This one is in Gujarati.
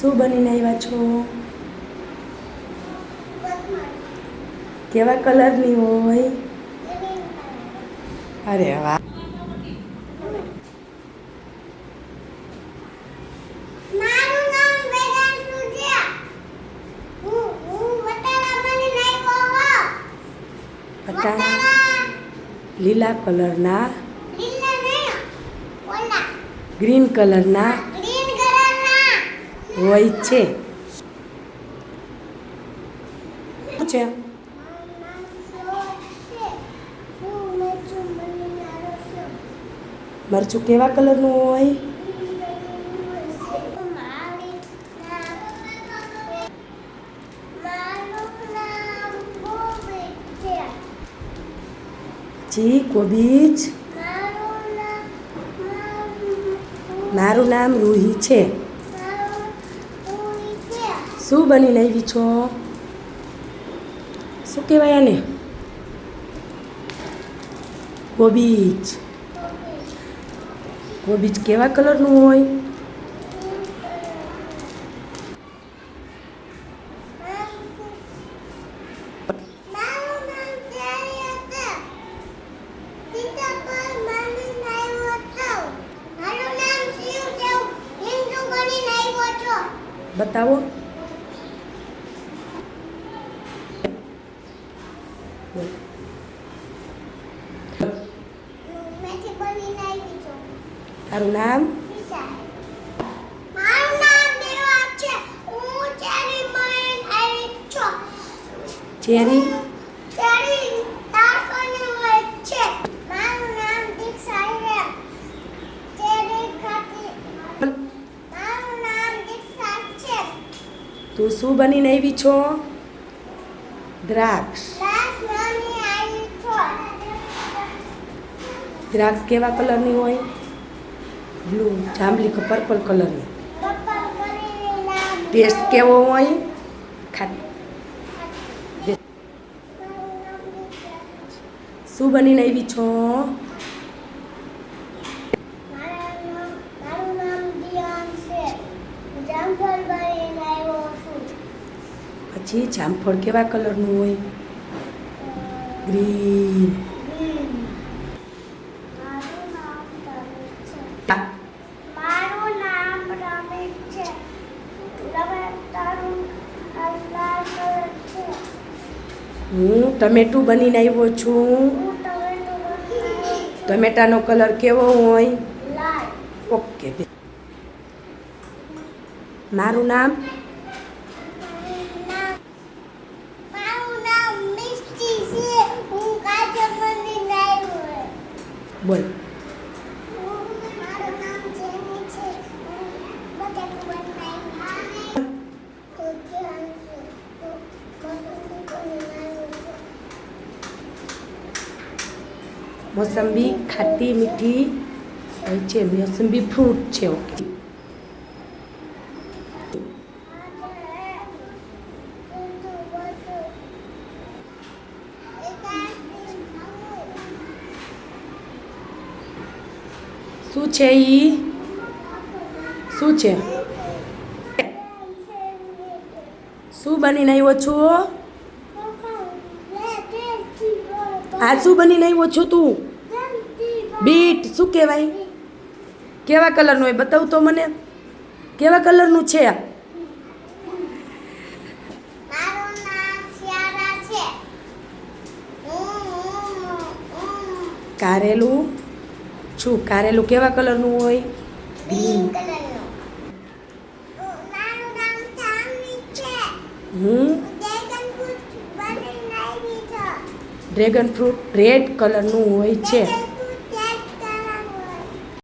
શું બનીને આવ્યા છો? કેવા કલરની હોય? અરે વાહ. લીલા કલરના, ગ્રીન કલરના હોય છે. મરચું કેવા કલરનું હોય? જી કોબીજ. મારું નામ રૂહી છે. શું બનીને આવી છો? શું કહેવાય આને? કોબીજ. કોબીજ કેવા કલરનું હોય? બતાવો. તારું નામ? ચેરી. તું શું બનીને આવી છો? દ્રાક્ષ. દ્રાક્ષ કેવા કલરની હોય? બ્લુ, જાંબલી કે પર્પલ કલરની. ટેસ્ટ કેવો હોય? શું બનીને આવી છો? પછી જામફળ કેવા કલરનું હોય? ગ્રીન. હું ટમેટું બનીને આવ્યો છું. ટમેટાનો કલર કેવો હોય? ઓકે. મારું નામ? બોલ. મોસંબી ખાટી મીઠી હોય છે. મોસંબી ફ્રૂટ છે. ઓકે. શું છે ઈ? શું છે? શું બનીને આવ્યો છું? આ શું બનીને આવ્યો છું તું? બીટ. શું કહેવાય? કેવા કલરનું હોય? બતાવ તો મને. કેવા કલરનું છે? કારેલું. શું કારેલું કેવા કલરનું હોય? ગ્રીન. ડ્રેગન ફ્રૂટ રેડ કલરનું હોય છે.